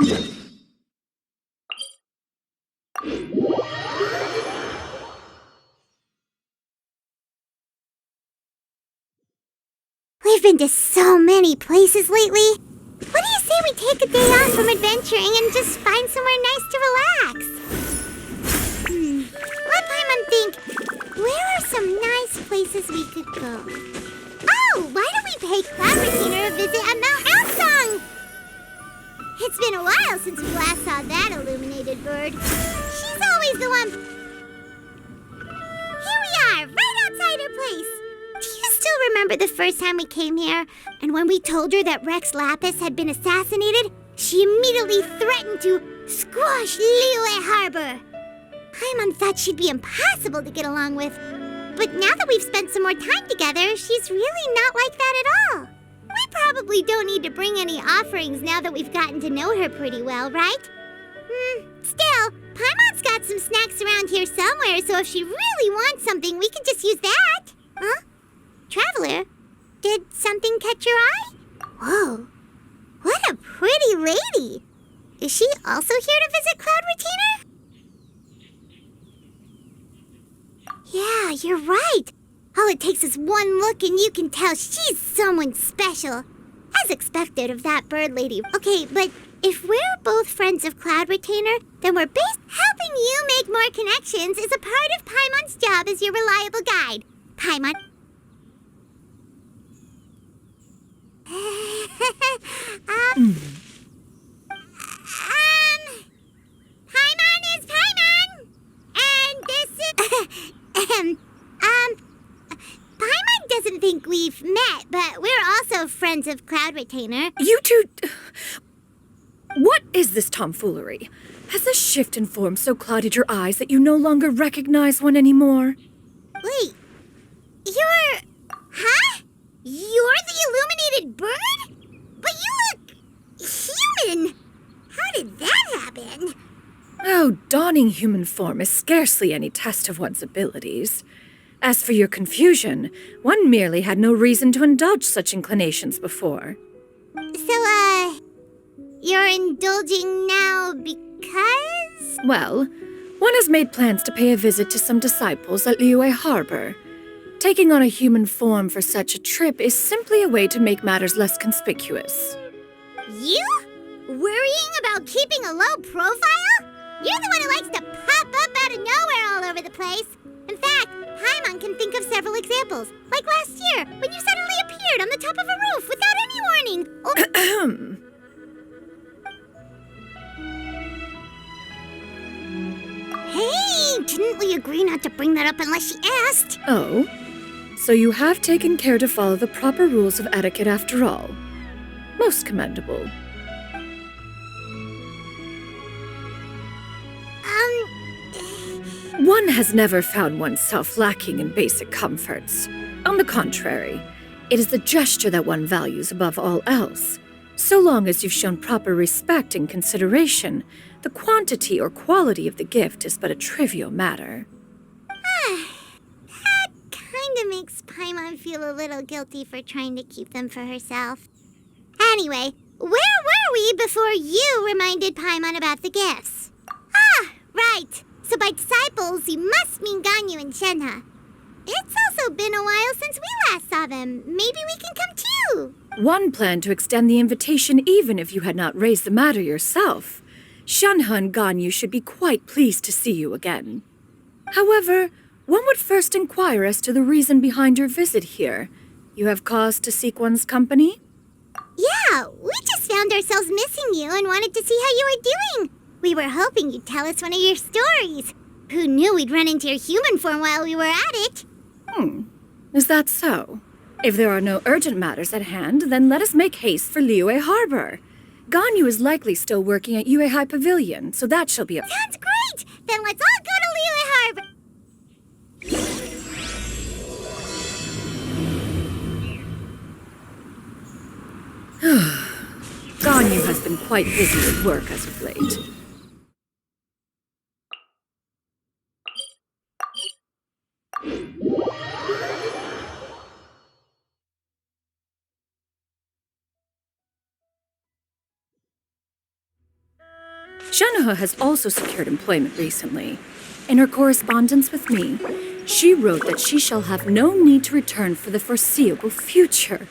We've been to so many places lately. What do you say we take a day off from adventuring and just find somewhere nice to relax? Let Paimon think. Where are some nice places we could go? Oh, why don't we pay Cloud Retainer a visit at Mount Elsong? It's been a while since we last saw that illuminated bird. She's always the one. Here we are, right outside her place. Do you still remember the first time we came here? And when we told her that Rex Lapis had been assassinated, she immediately threatened to squash Liyue Harbor. Paimon thought she'd be impossible to get along with. But now that we've spent some more time together, she's really not like that at all. We probably don't need to bring any offerings now that we've gotten to know her pretty well, right? Still, Paimon's got some snacks around here somewhere, so if she really wants something, we can just use that. Huh? Traveler, did something catch your eye? Whoa, what a pretty lady. Is she also here to visit Cloud Retainer? Yeah, you're right. All it takes is one look and you can tell she's someone special. As expected of that bird lady. Okay, but if we're both friends of Cloud Retainer, then we're helping you make more connections is a part of Paimon's job as your reliable guide. Paimon. Paimon is Paimon! And this is... Paimon doesn't think we've met, but we're also friends of Cloud Retainer. You two... What is this tomfoolery? Has this shift in form so clouded your eyes that you no longer recognize one anymore? Wait, you're... Huh? You're the illuminated bird? But you look... human! How did that happen? Oh, donning human form is scarcely any test of one's abilities. As for your confusion, one merely had no reason to indulge such inclinations before. So, you're indulging now because? Well, one has made plans to pay a visit to some disciples at Liyue Harbor. Taking on a human form for such a trip is simply a way to make matters less conspicuous. You? Worrying about keeping a low profile? You're the one who likes to pop up out of nowhere all over the place. In fact, Paimon can think of several examples. Like last year, when you suddenly appeared on the top of a roof without any warning. Hey, didn't we agree not to bring that up unless she asked? Oh? So you have taken care to follow the proper rules of etiquette after all. Most commendable. One has never found oneself lacking in basic comforts. On the contrary, it is the gesture that one values above all else. So long as you've shown proper respect and consideration, the quantity or quality of the gift is but a trivial matter. That kinda makes Paimon feel a little guilty for trying to keep them for herself. Anyway, where were we before you reminded Paimon about the gifts? Ah, right. So by disciples, you must mean Ganyu and Shenhe. It's also been a while since we last saw them. Maybe we can come too. One planned to extend the invitation even if you had not raised the matter yourself. Shenhe and Ganyu should be quite pleased to see you again. However, one would first inquire as to the reason behind your visit here. You have cause to seek one's company? Yeah, we just found ourselves missing you and wanted to see how you were doing. We were hoping you'd tell us one of your stories. Who knew we'd run into your human form while we were at it? Is that so? If there are no urgent matters at hand, then let us make haste for Liyue Harbor. Ganyu is likely still working at Yuehai Pavilion, so that shall be a... Sounds great! Then let's all go to Liyue Harbor! Ganyu has been quite busy with work as of late. Shenoha has also secured employment recently. In her correspondence with me, she wrote that she shall have no need to return for the foreseeable future.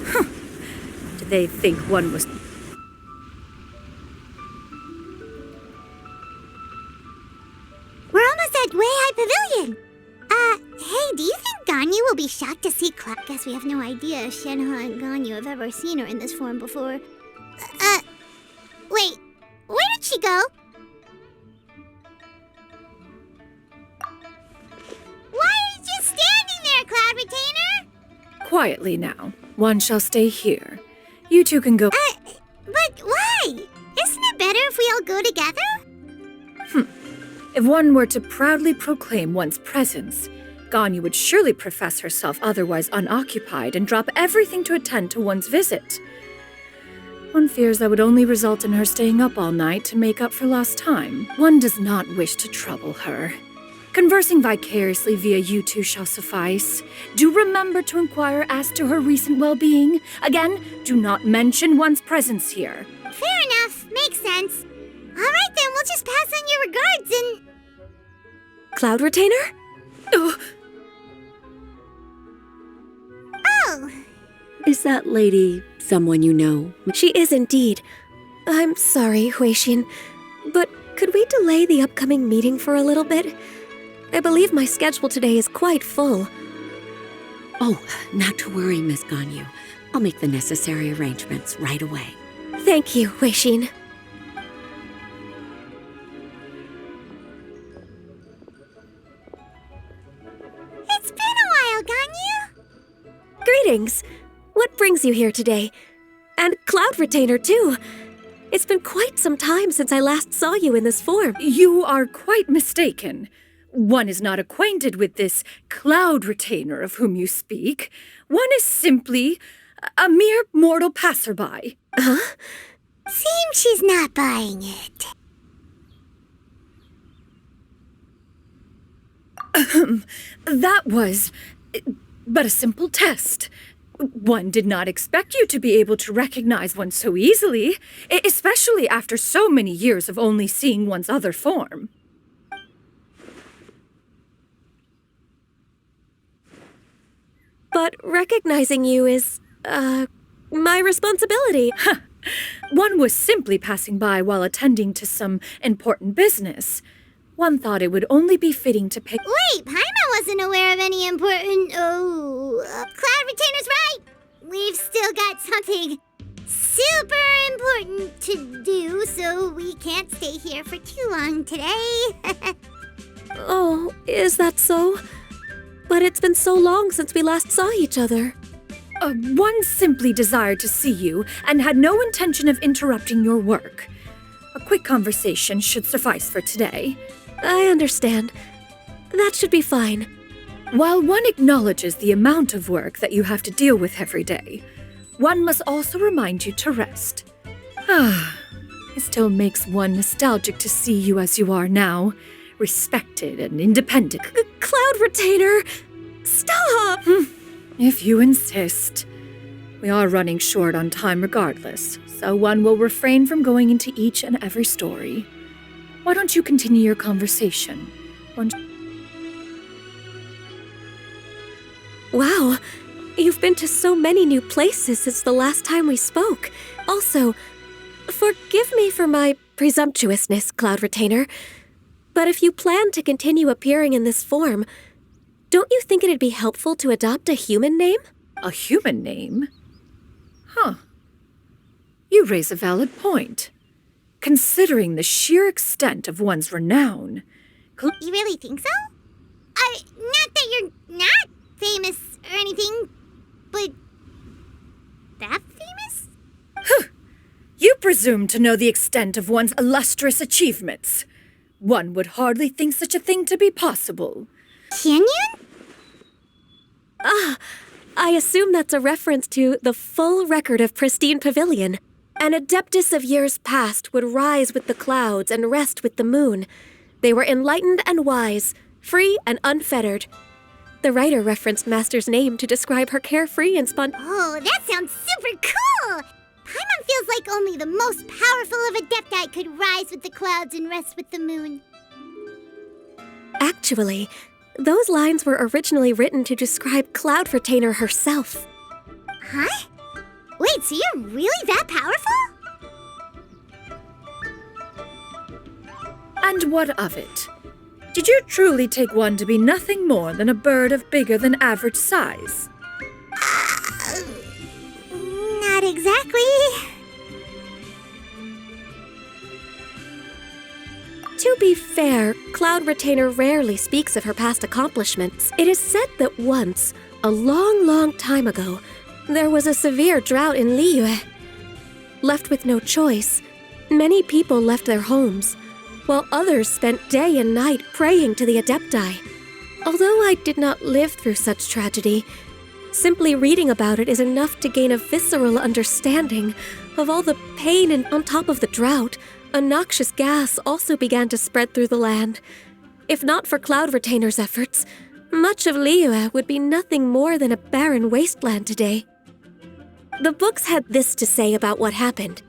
Huh. Do they think one was... We're almost at Weihai Pavilion. Hey, do you think Ganyu will be shocked to see Clark? Guess we have no idea if Shenhe and Ganyu have ever seen her in this form before. Wait, where did she go? Why are you just standing there, Cloud Retainer? Quietly now. One shall stay here. You two can go... But why? Isn't it better if we all go together? If one were to proudly proclaim one's presence, Ganyu would surely profess herself otherwise unoccupied and drop everything to attend to one's visit. One fears that would only result in her staying up all night to make up for lost time. One does not wish to trouble her. Conversing vicariously via you two shall suffice. Do remember to inquire as to her recent well-being. Again, do not mention one's presence here. Fair enough. Makes sense. All right, then, we'll just pass on your regards and... Cloud Retainer? Oh! Is that lady someone you know? She is indeed. I'm sorry, Huixin, but could we delay the upcoming meeting for a little bit? I believe my schedule today is quite full. Oh, not to worry, Miss Ganyu. I'll make the necessary arrangements right away. Thank you, Huixin. It's been a while, Ganyu. Greetings. What brings you here today? And Cloud Retainer, too. It's been quite some time since I last saw you in this form. You are quite mistaken. One is not acquainted with this Cloud Retainer of whom you speak. One is simply a mere mortal passerby. Huh? Seems she's not buying it. That was but a simple test. One did not expect you to be able to recognize one so easily, especially after so many years of only seeing one's other form. But recognizing you is, my responsibility. One was simply passing by while attending to some important business. One thought it would only be fitting to pick... Wait, Paimon wasn't aware of any important... Cloud Retainer's right. We've still got something super important to do, so we can't stay here for too long today. Oh, is that so? But it's been so long since we last saw each other. One simply desired to see you and had no intention of interrupting your work. A quick conversation should suffice for today. I understand. That should be fine. While one acknowledges the amount of work that you have to deal with every day, one must also remind you to rest. It still makes one nostalgic to see you as you are now, respected and independent. Cloud Retainer! Stop! If you insist. We are running short on time regardless, so one will refrain from going into each and every story. Why don't you continue your conversation? Wow, you've been to so many new places since the last time we spoke. Also, forgive me for my presumptuousness, Cloud Retainer, but if you plan to continue appearing in this form, don't you think it'd be helpful to adopt a human name? A human name? Huh. You raise a valid point. Considering the sheer extent of one's renown... You really think so? Not that you're not famous or anything, but... that famous? You presume to know the extent of one's illustrious achievements. One would hardly think such a thing to be possible. Can you? I assume that's a reference to the full record of Pristine Pavilion. An adeptus of years past would rise with the clouds and rest with the moon. They were enlightened and wise, free and unfettered. The writer referenced Master's name to describe her carefree and Oh, that sounds super cool! Paimon feels like only the most powerful of Adepti could rise with the clouds and rest with the moon. Actually, those lines were originally written to describe Cloud Retainer herself. Huh? Wait, so you're really that powerful? And what of it? Did you truly take one to be nothing more than a bird of bigger than average size? Not exactly. To be fair, Cloud Retainer rarely speaks of her past accomplishments. It is said that once, a long, long time ago, there was a severe drought in Liyue. Left with no choice, many people left their homes, while others spent day and night praying to the Adepti. Although I did not live through such tragedy, simply reading about it is enough to gain a visceral understanding of all the pain, and on top of the drought, a noxious gas also began to spread through the land. If not for Cloud Retainer's efforts, much of Liyue would be nothing more than a barren wasteland today. The books had this to say about what happened.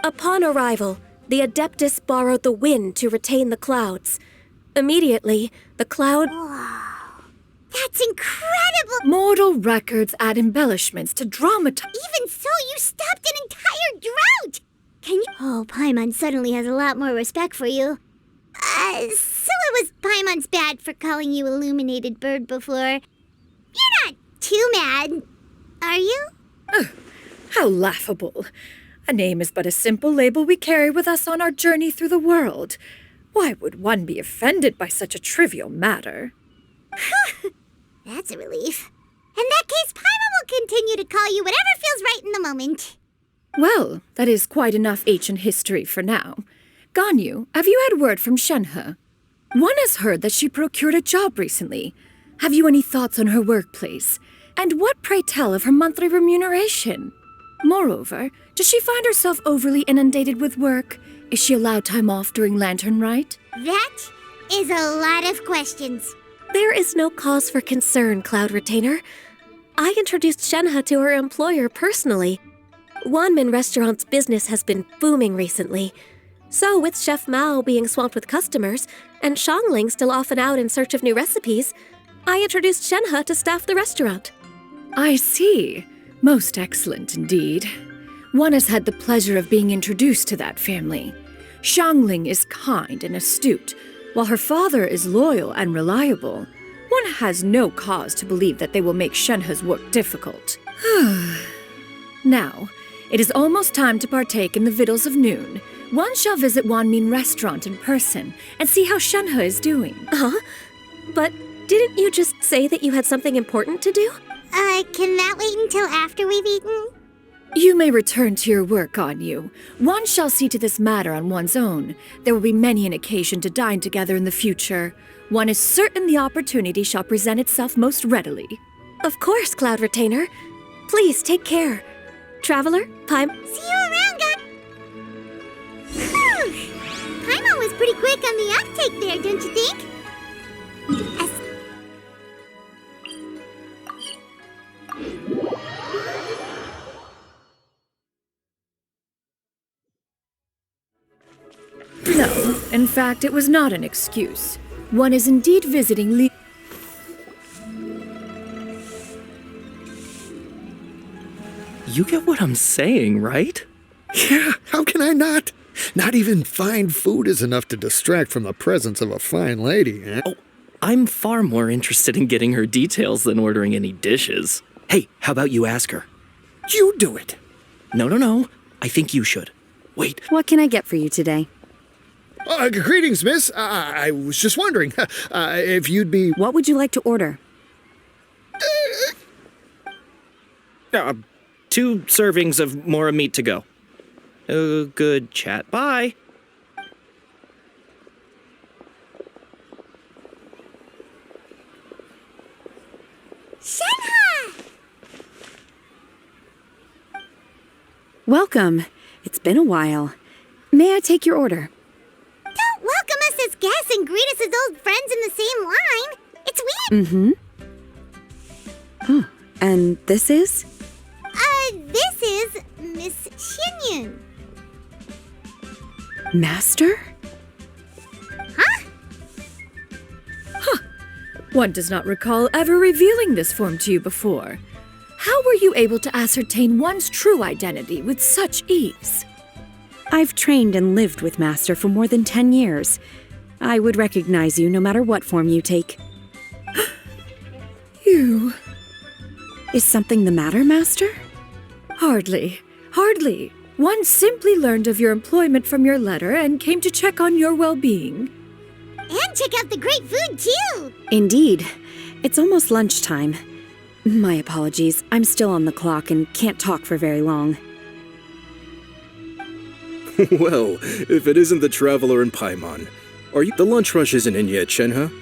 Upon arrival, the Adeptus borrowed the wind to retain the clouds. Immediately, the cloud... Wow. That's incredible! Mortal records add embellishments to dramatize. Even so, you stopped an entire drought! Can you... Oh, Paimon suddenly has a lot more respect for you. So it was Paimon's bad for calling you Illuminated Bird before. You're not too mad, are you? How laughable. A name is but a simple label we carry with us on our journey through the world. Why would one be offended by such a trivial matter? That's a relief. In that case, Paimon will continue to call you whatever feels right in the moment. Well, that is quite enough ancient history for now. Ganyu, have you had word from Shenhe? One has heard that she procured a job recently. Have you any thoughts on her workplace? And what, pray tell, of her monthly remuneration? Moreover, does she find herself overly inundated with work? Is she allowed time off during Lantern Rite? That is a lot of questions. There is no cause for concern, Cloud Retainer. I introduced Shenhe to her employer personally. Wanmin Restaurant's business has been booming recently. So, with Chef Mao being swamped with customers, and Xiangling still off and out in search of new recipes, I introduced Shenhe to staff the restaurant. I see. Most excellent indeed. One has had the pleasure of being introduced to that family. Xiangling is kind and astute, while her father is loyal and reliable. One has no cause to believe that they will make Shenhe's work difficult. Now, it is almost time to partake in the victuals of noon. One shall visit Wanmin Restaurant in person and see how Shenhe is doing. Huh? But didn't you just say that you had something important to do? Can that wait until after we've eaten? You may return to your work, Ganyu. One shall see to this matter on one's own. There will be many an occasion to dine together in the future. One is certain the opportunity shall present itself most readily. Of course, Cloud Retainer. Please take care. Traveler, Paimon. See you around, guys. Paimon was pretty quick on the uptake there, don't you think? No, in fact, it was not an excuse. One is indeed visiting You get what I'm saying, right? Yeah, how can I not? Not even fine food is enough to distract from the presence of a fine lady, eh? Oh, I'm far more interested in getting her details than ordering any dishes. Hey, how about you ask her? You do it. No. I think you should. Wait. What can I get for you today? Greetings, miss. I was just wondering if you'd be... What would you like to order? 2 servings of more meat to go. Good chat. Bye. Shenhe! Welcome. It's been a while. May I take your order? Don't welcome us as guests and greet us as old friends in the same line. It's weird. Mm-hmm. Oh, and this is? This is Miss Qian. Union. Master? One does not recall ever revealing this form to you before. How were you able to ascertain one's true identity with such ease? I've trained and lived with Master for more than 10 years. I would recognize you no matter what form you take. You... Is something the matter, Master? Hardly. Hardly. One simply learned of your employment from your letter and came to check on your well-being. And check out the great food, too. Indeed. It's almost lunchtime. My apologies. I'm still on the clock and can't talk for very long. Well, if it isn't the Traveler in Paimon. The lunch rush isn't in yet, Shenhe?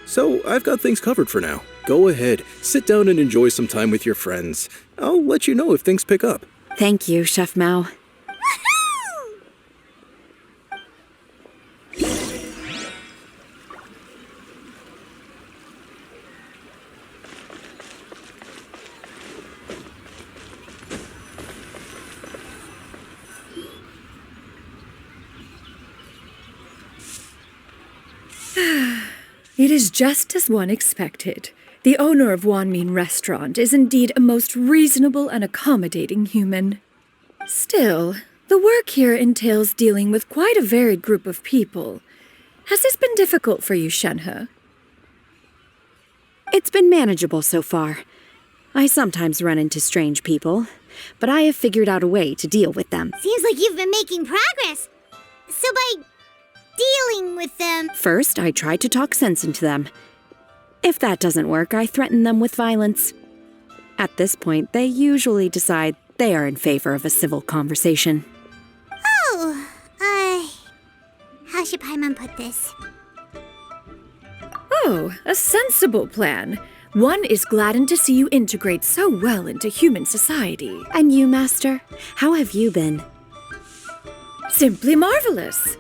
So, I've got things covered for now. Go ahead, sit down and enjoy some time with your friends. I'll let you know if things pick up. Thank you, Chef Mao. It is just as one expected. The owner of Wanmin Restaurant is indeed a most reasonable and accommodating human. Still, the work here entails dealing with quite a varied group of people. Has this been difficult for you, Shenhe? It's been manageable so far. I sometimes run into strange people, but I have figured out a way to deal with them. Seems like you've been making progress. So by dealing with them... First, I try to talk sense into them. If that doesn't work, I threaten them with violence. At this point, they usually decide they are in favor of a civil conversation. Oh, how should Paimon put this? Oh, a sensible plan. One is gladdened to see you integrate so well into human society. And you, Master? How have you been? Simply marvelous.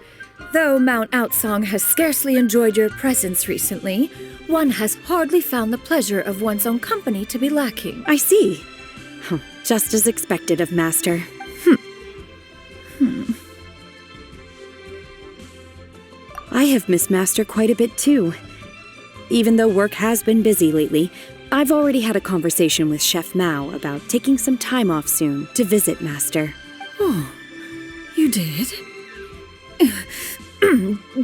Though Mount Outsong has scarcely enjoyed your presence recently, one has hardly found the pleasure of one's own company to be lacking. I see. Just as expected of Master. I have missed Master quite a bit too. Even though work has been busy lately, I've already had a conversation with Chef Mao about taking some time off soon to visit Master. Oh, you did?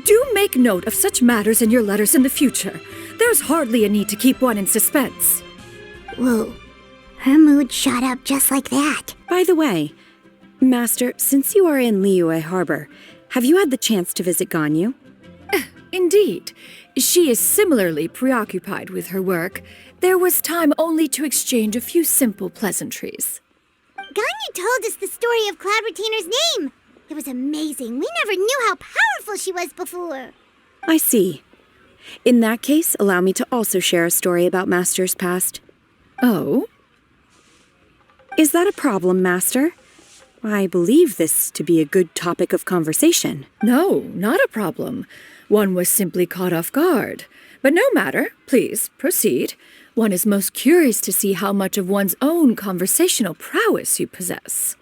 Do make note of such matters in your letters in the future. There's hardly a need to keep one in suspense. Whoa, her mood shot up just like that. By the way, Master, since you are in Liyue Harbor, have you had the chance to visit Ganyu? Indeed. She is similarly preoccupied with her work. There was time only to exchange a few simple pleasantries. Ganyu told us the story of Cloud Retainer's name. It was amazing. We never knew how powerful she was before. I see. In that case, allow me to also share a story about Master's past. Oh? Is that a problem, Master? I believe this to be a good topic of conversation. No, not a problem. One was simply caught off guard. But no matter. Please, proceed. One is most curious to see how much of one's own conversational prowess you possess.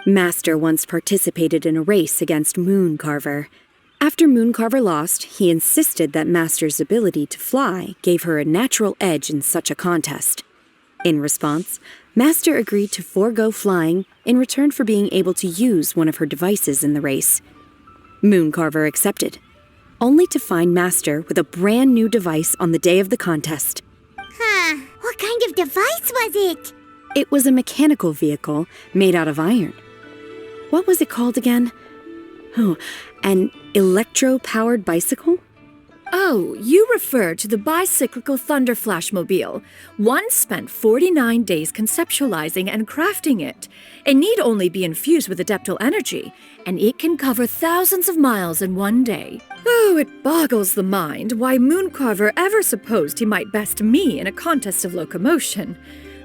Master once participated in a race against Mooncarver. After Mooncarver lost, he insisted that Master's ability to fly gave her a natural edge in such a contest. In response, Master agreed to forego flying in return for being able to use one of her devices in the race. Mooncarver accepted, only to find Master with a brand new device on the day of the contest. Huh, what kind of device was it? It was a mechanical vehicle made out of iron. What was it called again? Oh, an electro-powered bicycle? Oh, you refer to the bicyclical Thunder Flashmobile. One spent 49 days conceptualizing and crafting it. It need only be infused with adeptal energy, and it can cover thousands of miles in one day. Oh, it boggles the mind why Mooncarver ever supposed he might best me in a contest of locomotion.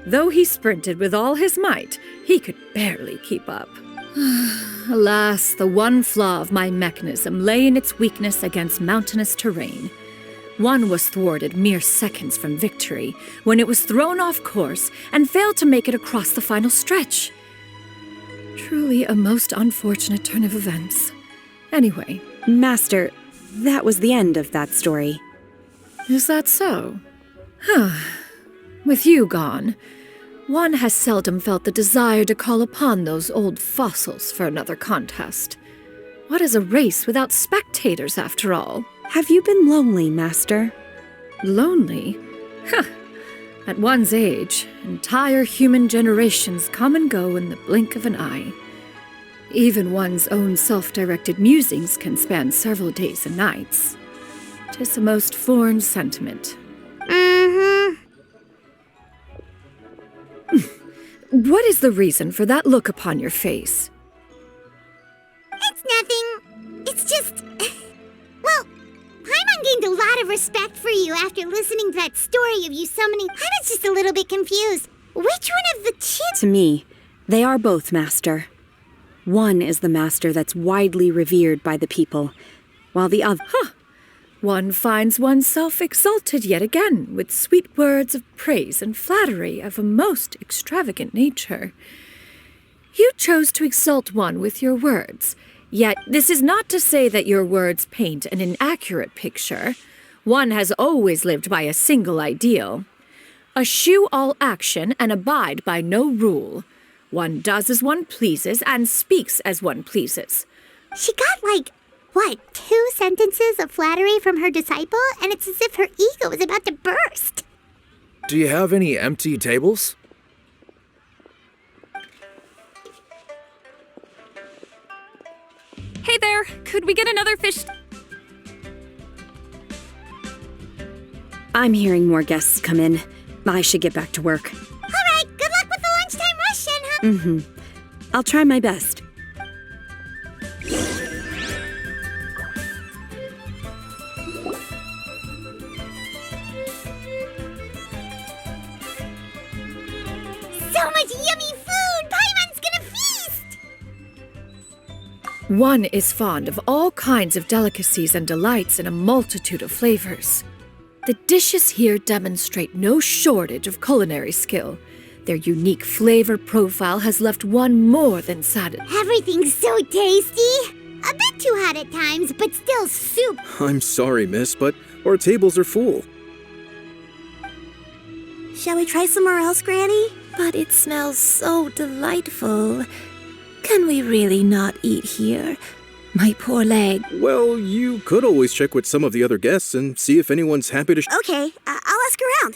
Though he sprinted with all his might, he could barely keep up. Alas, the one flaw of my mechanism lay in its weakness against mountainous terrain. One was thwarted mere seconds from victory when it was thrown off course and failed to make it across the final stretch. Truly a most unfortunate turn of events. Anyway, Master, that was the end of that story. is that so? With you gone, one has seldom felt the desire to call upon those old fossils for another contest. What is a race without spectators, after all? Have you been lonely, Master? Lonely? At one's age, entire human generations come and go in the blink of an eye. Even one's own self-directed musings can span several days and nights. 'Tis a most foreign sentiment. What is the reason for that look upon your face? It's nothing. It's just... well, Paimon gained a lot of respect for you after listening to that story of you summoning. I was just a little bit confused. Which one of the two... To me, they are both, Master. One is the Master that's widely revered by the people, while the other... One finds oneself exalted yet again with sweet words of praise and flattery of a most extravagant nature. You chose to exalt one with your words, yet this is not to say that your words paint an inaccurate picture. One has always lived by a single ideal. Eschew all action and abide by no rule. One does as one pleases and speaks as one pleases. She got, like, what, 2 sentences of flattery from her disciple? And it's as if her ego is about to burst. Do you have any empty tables? Hey there, could we get another fish? I'm hearing more guests come in. I should get back to work. All right, good luck with the lunchtime rush, Shenhe. I'll try my best. So much yummy food! Paimon's gonna feast! One is fond of all kinds of delicacies and delights in a multitude of flavors. The dishes here demonstrate no shortage of culinary skill. Their unique flavor profile has left one more than satisfied. Everything's so tasty! A bit too hot at times, but still soup. I'm sorry, miss, but our tables are full. Shall we try somewhere else, Granny? But it smells so delightful. Can we really not eat here? My poor leg. Well, you could always check with some of the other guests and see if anyone's happy to... Okay, I'll ask around.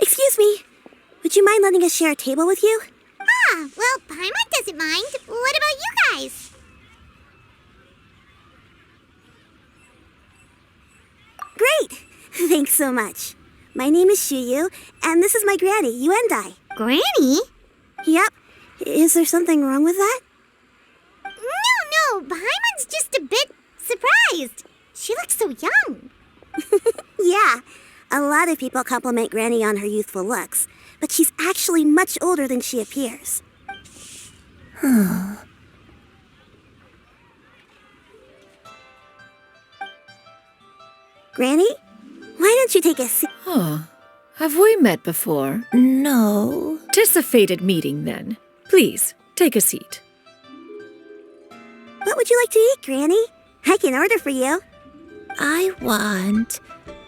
Excuse me. Would you mind letting us share a table with you? Ah, well, Paimon doesn't mind. What about you guys? Great! Thanks so much. My name is Shuyu, and this is my granny, Yuendai. Granny? Yep. Is there something wrong with that? No, Paimon's just a bit surprised. She looks so young. Yeah, a lot of people compliment Granny on her youthful looks, but she's actually much older than she appears. Granny, why don't you take a seat? Have we met before? No. 'Tis a fated meeting, then. Please, take a seat. What would you like to eat, Granny? I can order for you. I want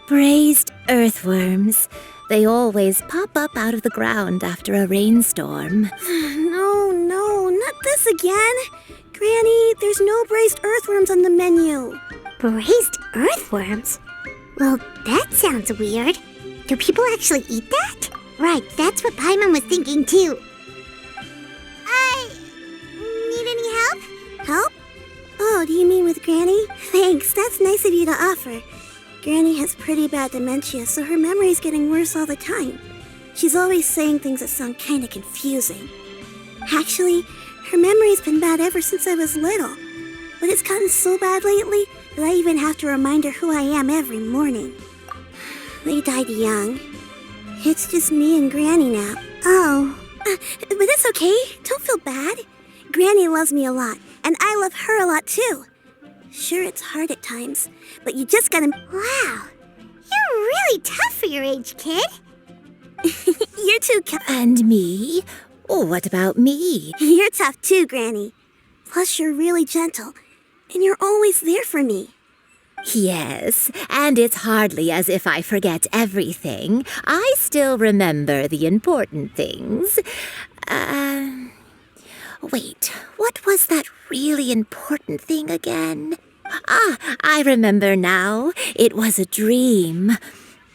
braised earthworms. They always pop up out of the ground after a rainstorm. No, not this again. Granny, there's no braised earthworms on the menu. Braised earthworms? Well, that sounds weird. Do people actually eat that? Right, that's what Paimon was thinking too. Need any help? Help? Oh, do you mean with Granny? Thanks, that's nice of you to offer. Granny has pretty bad dementia, so her memory's getting worse all the time. She's always saying things that sound kinda confusing. Actually, her memory's been bad ever since I was little. But it's gotten so bad lately that I even have to remind her who I am every morning. They died young. It's just me and Granny now. Oh. But it's okay. Don't feel bad. Granny loves me a lot, and I love her a lot too. Sure, it's hard at times, but you just gotta... Wow, you're really tough for your age, kid. You're too And me? Oh, what about me? You're tough too, Granny. Plus, you're really gentle, and you're always there for me. Yes, and it's hardly as if I forget everything. I still remember the important things. Wait, what was that really important thing again? Ah, I remember now. It was a dream.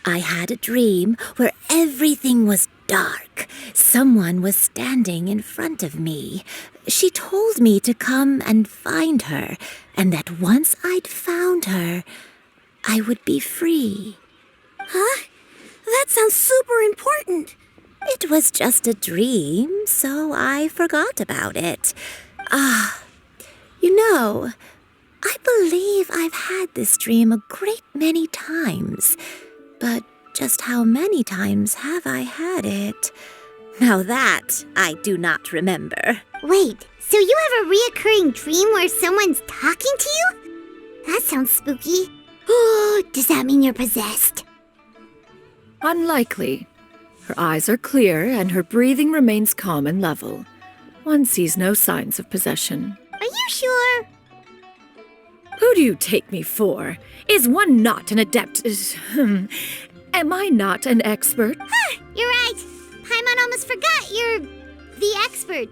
I had a dream where everything was dark. Someone was standing in front of me. She told me to come and find her, and that once I'd found her, I would be free. Huh? That sounds super important. It was just a dream, so I forgot about it. You know, I believe I've had this dream a great many times. But just how many times have I had it? Now that I do not remember. Wait, so you have a reoccurring dream where someone's talking to you? That sounds spooky. Oh, does that mean you're possessed? Unlikely. Her eyes are clear and her breathing remains calm and level. One sees no signs of possession. Are you sure? Who do you take me for? Is one not an adept? Am I not an expert? You're right. Paimon almost forgot you're the expert.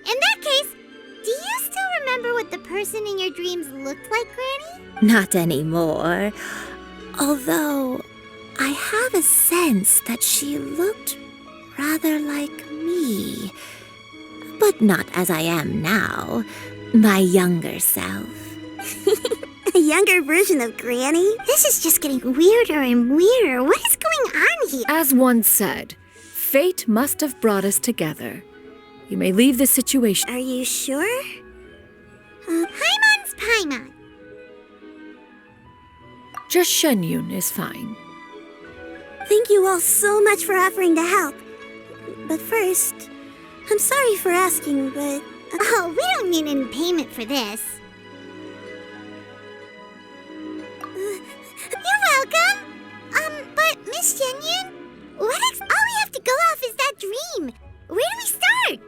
In that case, do you still remember what the person in your dreams looked like, Granny? Not anymore. Although, I have a sense that she looked rather like me. But not as I am now. My younger self. A younger version of Granny? This is just getting weirder and weirder. What is going on here? As one said, fate must have brought us together. You may leave the situation. Are you sure? Paimon's Paimon. Just Shenyun is fine. Thank you all so much for offering to help. But first, I'm sorry for asking, but... Oh, we don't need any payment for this. You're welcome. But Miss Shenyun, all we have to go off is that dream. Where do we start?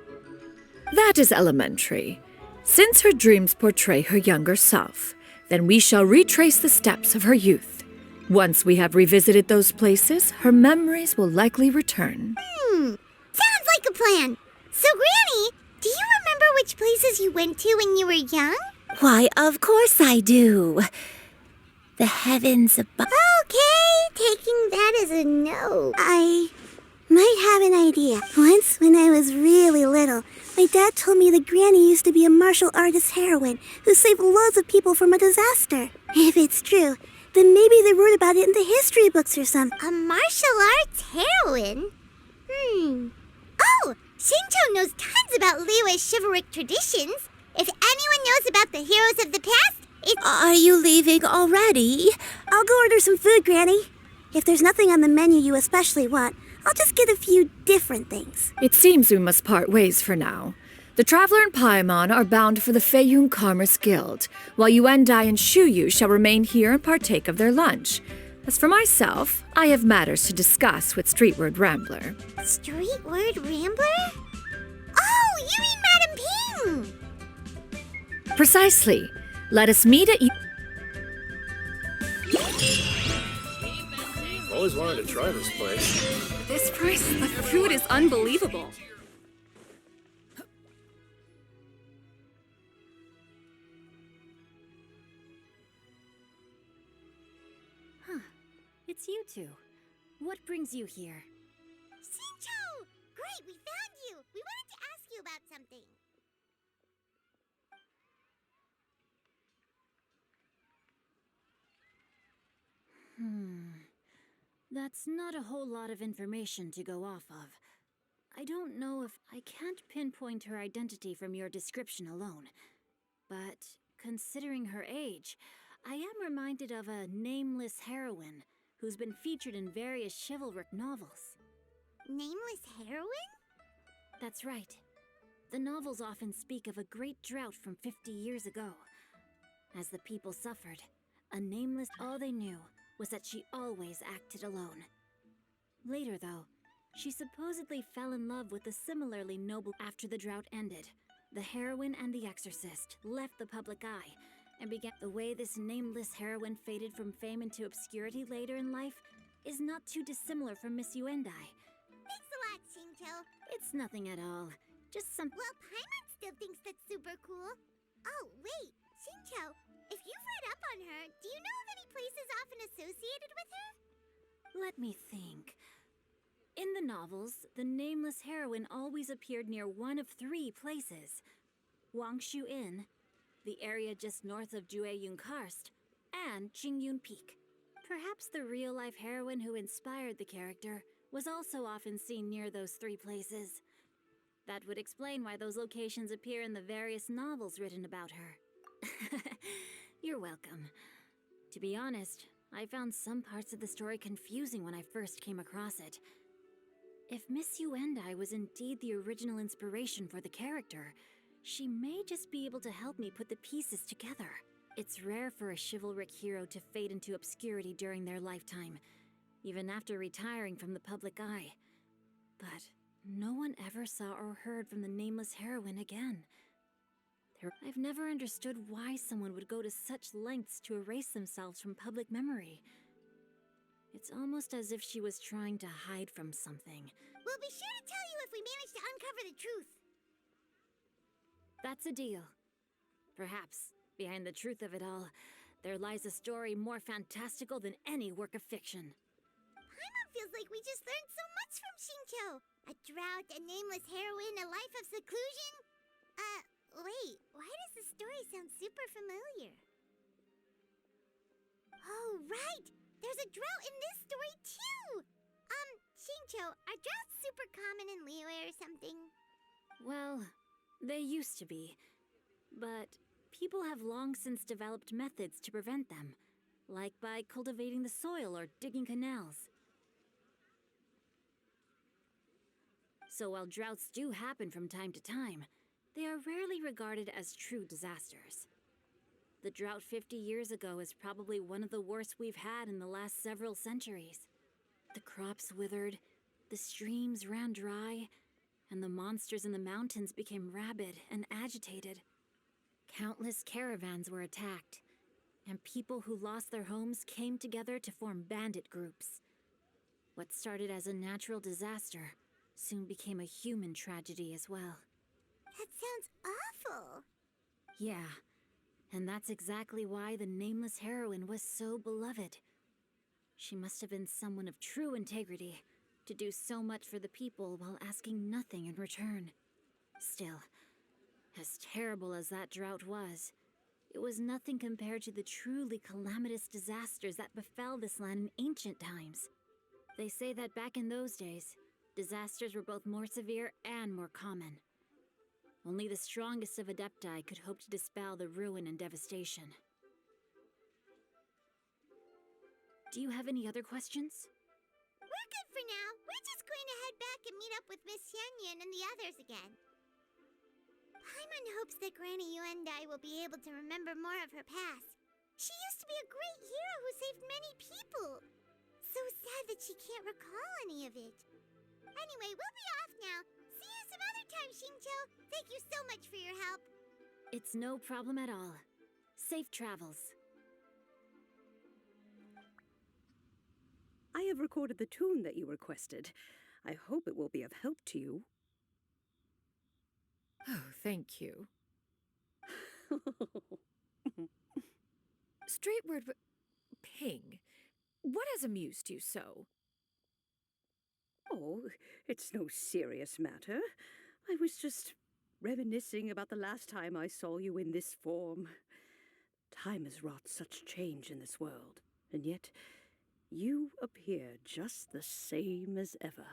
That is elementary. Since her dreams portray her younger self, then we shall retrace the steps of her youth. Once we have revisited those places, her memories will likely return. Sounds like a plan. So, Granny, do you remember which places you went to when you were young? Why, of course I do. The heavens above. Okay, taking that as a no. I might have an idea. Once, when I was really little, my dad told me that Granny used to be a martial artist heroine who saved loads of people from a disaster. If it's true, then maybe they wrote about it in the history books or something. A martial arts heroine? Oh, Shinto knows tons about Liyue's chivalric traditions. If anyone knows about the heroes of the past, it's... Are you leaving already? I'll go order some food, Granny. If there's nothing on the menu you especially want, I'll just get a few different things. It seems we must part ways for now. The Traveler and Paimon are bound for the Feiyun Commerce Guild, while Yuendai and Shuyu shall remain here and partake of their lunch. As for myself, I have matters to discuss with Streetward Rambler. Streetward Rambler? Oh, you mean Madam Ping! Precisely. Let us meet at... Always wanted to try this place. This price, the food is unbelievable. It's you two. What brings you here? Shincho! Great, we found you! We wanted to ask you about something. That's not a whole lot of information to go off of. I don't know if I can't pinpoint her identity from your description alone. But considering her age, I am reminded of a nameless heroine who's been featured in various chivalric novels. Nameless heroine? That's right. The novels often speak of a great drought from 50 years ago. As the people suffered, a nameless all they knew was that she always acted alone. Later, though, she supposedly fell in love with a similarly noble. After the drought ended, the heroine and the exorcist left the public eye and began. The way this nameless heroine faded from fame into obscurity later in life is not too dissimilar from Miss Yuendai. Thanks a lot, Shincho. It's nothing at all. Just some. Well, Paimon still thinks that's super cool. Oh, wait, Shincho, if you've read up on her, do you know of any places often associated with her? Let me think. In the novels, the nameless heroine always appeared near one of 3 places. Wangshu Inn, the area just north of Jueyun Karst, and Qingyun Peak. Perhaps the real-life heroine who inspired the character was also often seen near those 3 places. That would explain why those locations appear in the various novels written about her. You're welcome. To be honest, I found some parts of the story confusing when I first came across it. If Miss Yuendai was indeed the original inspiration for the character, she may just be able to help me put the pieces together. It's rare for a chivalric hero to fade into obscurity during their lifetime, even after retiring from the public eye. But no one ever saw or heard from the nameless heroine again. I've never understood why someone would go to such lengths to erase themselves from public memory. It's almost as if she was trying to hide from something. We'll be sure to tell you if we manage to uncover the truth. That's a deal. Perhaps, behind the truth of it all, there lies a story more fantastical than any work of fiction. Paimon feels like we just learned so much from Shincho. A drought, a nameless heroine, a life of seclusion. Wait, why does the story sound super familiar? Oh, right! There's a drought in this story, too! Shincho, are droughts super common in Liyue or something? Well, they used to be. But people have long since developed methods to prevent them, like by cultivating the soil or digging canals. So while droughts do happen from time to time, they are rarely regarded as true disasters. The drought 50 years ago is probably one of the worst we've had in the last several centuries. The crops withered, the streams ran dry, and the monsters in the mountains became rabid and agitated. Countless caravans were attacked, and people who lost their homes came together to form bandit groups. What started as a natural disaster soon became a human tragedy as well. That sounds awful. Yeah, and that's exactly why the nameless heroine was so beloved. She must have been someone of true integrity to do so much for the people while asking nothing in return. Still, as terrible as that drought was, it was nothing compared to the truly calamitous disasters that befell this land in ancient times. They say that back in those days, disasters were both more severe and more common. Only the strongest of Adepti could hope to dispel the ruin and devastation. Do you have any other questions? We're good for now. We're just going to head back and meet up with Miss Xianyun and the others again. Paimon hopes that Granny Yuendai will be able to remember more of her past. She used to be a great hero who saved many people. So sad that she can't recall any of it. Anyway, we'll be off now. See you some other time, Shincho. Thank you so much for your help. It's no problem at all. Safe travels. I have recorded the tune that you requested. I hope it will be of help to you. Oh, thank you. Straightward, Ping, what has amused you so? Oh, it's no serious matter. I was just reminiscing about the last time I saw you in this form. Time has wrought such change in this world, and yet you appear just the same as ever.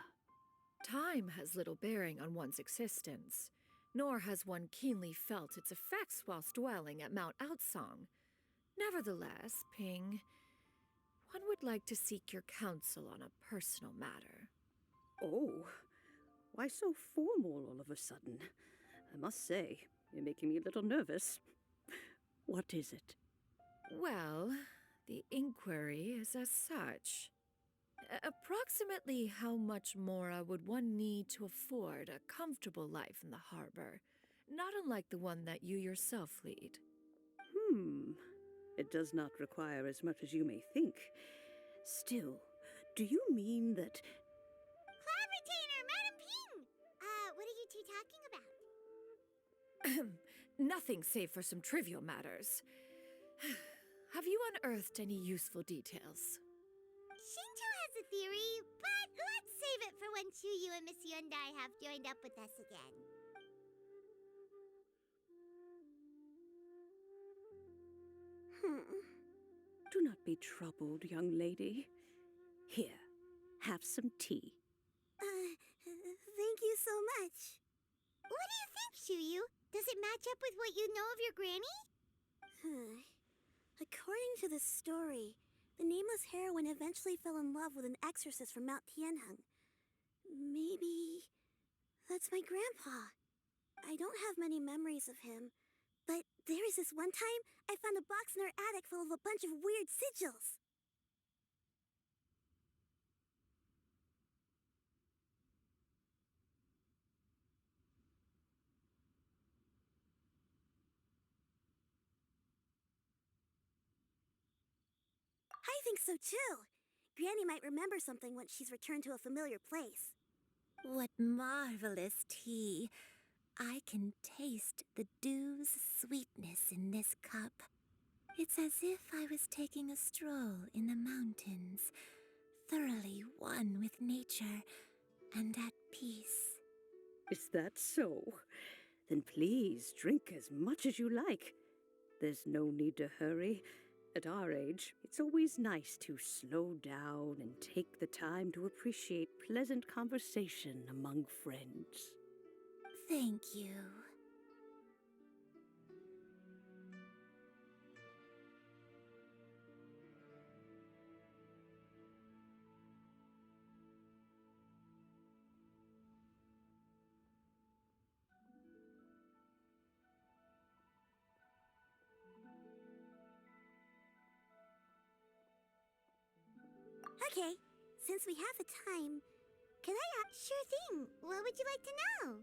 Time has little bearing on one's existence, nor has one keenly felt its effects whilst dwelling at Mount Outsong. Nevertheless, Ping, one would like to seek your counsel on a personal matter. Oh, why so formal all of a sudden? I must say, you're making me a little nervous. What is it? Well, The inquiry is as such. Approximately how much more would one need to afford a comfortable life in the harbor, not unlike the one that you yourself lead? It does not require as much as you may think. Still, do you mean that... Cloud Retainer, Madam Ping! What are you two talking about? Nothing save for some trivial matters. Have you unearthed any useful details? Shinto has a theory, but let's save it for when Chuyu and Miss Yundai have joined up with us again. Do not be troubled, young lady. Here, have some tea. Thank you so much. What do you think, Chuyu? Does it match up with what you know of your granny? According to the story, the nameless heroine eventually fell in love with an exorcist from Mount Tianheng. Maybe that's my grandpa. I don't have many memories of him, but there was this one time I found a box in our attic full of a bunch of weird sigils. I think so too. Granny might remember something once she's returned to a familiar place. What marvelous tea. I can taste the dew's sweetness in this cup. It's as if I was taking a stroll in the mountains, thoroughly one with nature and at peace. Is that so? Then please drink as much as you like. There's no need to hurry. At our age, it's always nice to slow down and take the time to appreciate pleasant conversation among friends. Thank you. Okay, since we have the time, can I Sure thing. What would you like to know?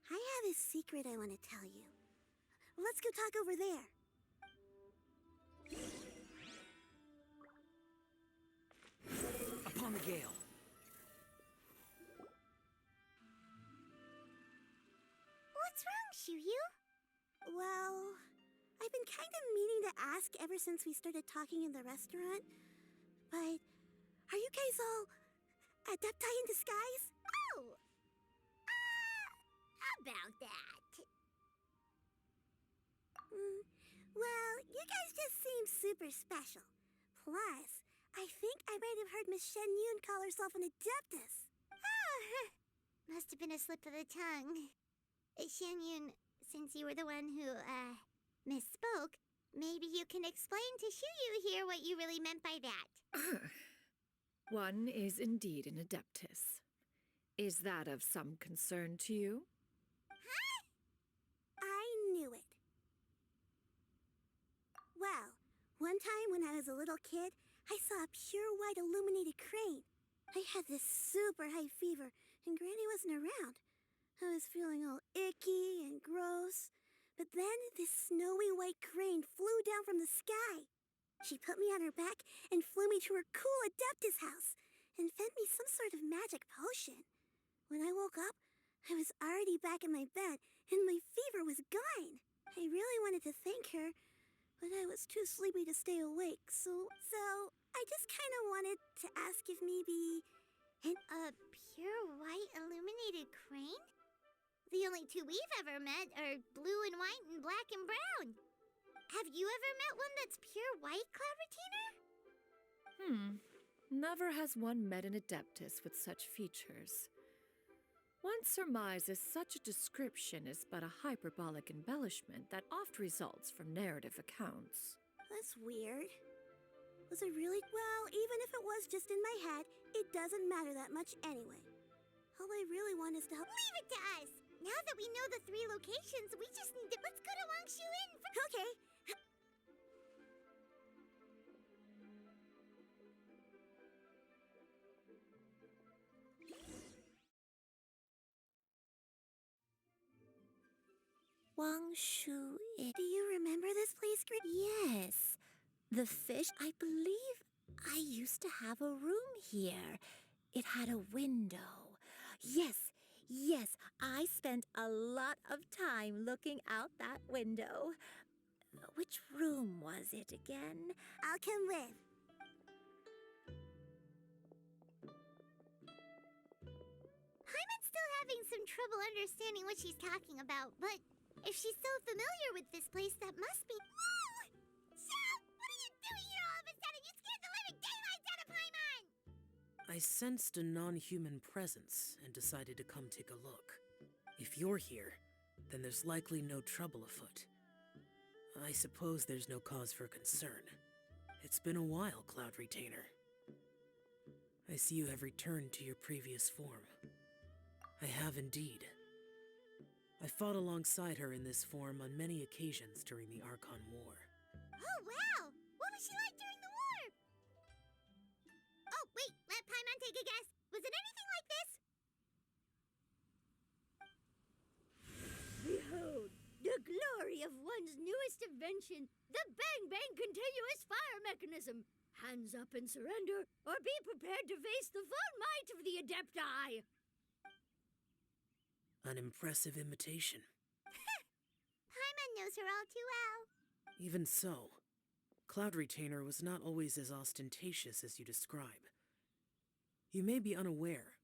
I have a secret I want to tell you. Let's go talk over there. Upon the gale. What's wrong, Chuyu? Well, I've been kind of meaning to ask ever since we started talking in the restaurant, but are you guys all adepti in disguise? Oh! About that. Well, you guys just seem super special. Plus, I think I might have heard Miss Shen Yun call herself an adeptus. Oh, must have been a slip of the tongue. Shen Yun, since you were the one who, misspoke, maybe you can explain to Chuyu here what you really meant by that. One is indeed an adeptus. Is that of some concern to you? Huh? I knew it. Well, one time when I was a little kid, I saw a pure white illuminated crane. I had this super high fever, and Granny wasn't around. I was feeling all icky and gross. But then this snowy white crane flew down from the sky. She put me on her back and flew me to her cool adeptus house and fed me some sort of magic potion. When I woke up, I was already back in my bed and my fever was gone. I really wanted to thank her, but I was too sleepy to stay awake, so I just kind of wanted to ask if maybe... A pure white illuminated crane? The only two we've ever met are blue and white and black and brown. Have you ever met one that's pure white, Cloud Retainer? Never has one met an adeptus with such features. One surmises such a description is but a hyperbolic embellishment that oft results from narrative accounts. That's weird. Was it really? Well, even if it was just in my head, it doesn't matter that much anyway. All I really want is to help. Leave it to us! Now that we know the 3 locations, we just need to... Let's go to Wangshu Inn for... Okay. Wang Shu Inn. Do you remember this place, Yes. The fish, I believe I used to have a room here. It had a window. Yes, I spent a lot of time looking out that window. Which room was it again? I'll come with. Hyman's still having some trouble understanding what she's talking about, but if she's so familiar with this place, that must be... Whoa! Shell! What are you doing here all of a sudden? You scared the living daylights out of Paimon! I sensed a non-human presence and decided to come take a look. If you're here, then there's likely no trouble afoot. I suppose there's no cause for concern. It's been a while, Cloud Retainer. I see you have returned to your previous form. I have indeed. I fought alongside her in this form on many occasions during the Archon War. Oh, wow! What was she like during the war? Oh, wait, let Paimon take a guess. Was it anything like this? Behold, the glory of one's newest invention, the Bang Bang continuous fire mechanism. Hands up and surrender, or be prepared to face the full might of the Adepti. An impressive imitation. Paimon knows her all too well. Even so, Cloud Retainer was not always as ostentatious as you describe. You may be unaware,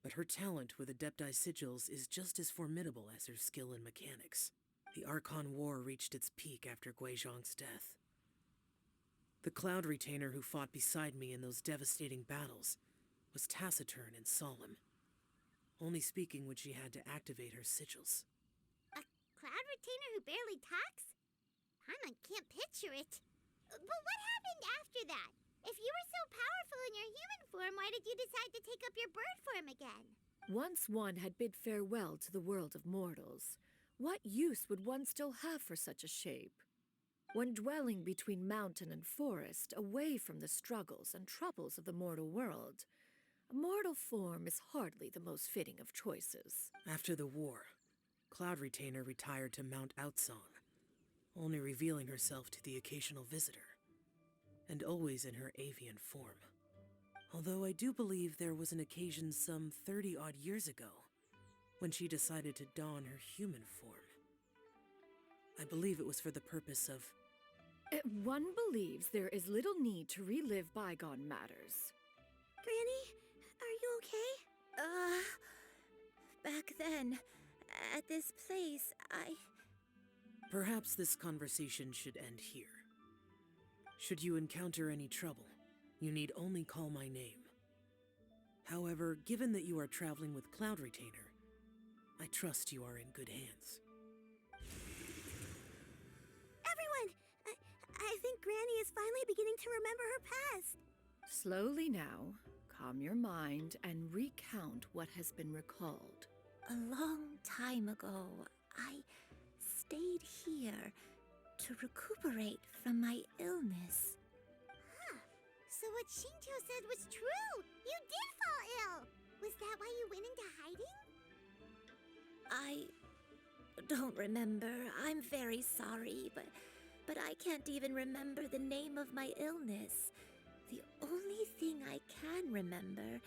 but her talent with Adepti sigils is just as formidable as her skill in mechanics. The Archon War reached its peak after Guizhong's death. The Cloud Retainer who fought beside me in those devastating battles was taciturn and solemn, only speaking when she had to activate her sigils. A Cloud Retainer who barely talks? Paimon can't picture it. But what happened after that? If you were so powerful in your human form, why did you decide to take up your bird form again? Once one had bid farewell to the world of mortals, what use would one still have for such a shape? When dwelling between mountain and forest, away from the struggles and troubles of the mortal world, a mortal form is hardly the most fitting of choices. After the war, Cloud Retainer retired to Mount Outsong, only revealing herself to the occasional visitor, and always in her avian form. Although I do believe there was an occasion some 30-odd years ago when she decided to don her human form. I believe it was for the purpose of... One believes there is little need to relive bygone matters. Granny, are you okay? Back then, at this place, Perhaps this conversation should end here. Should you encounter any trouble, you need only call my name. However, given that you are traveling with Cloud Retainer, I trust you are in good hands. Everyone! I think Granny is finally beginning to remember her past. Slowly now, calm your mind and recount what has been recalled. A long time ago, I stayed here to recuperate from my illness. Huh. So what Shinto said was true! You did fall ill! Was that why you went into hiding? I don't remember. I'm very sorry, but I can't even remember the name of my illness. The only thing I can remember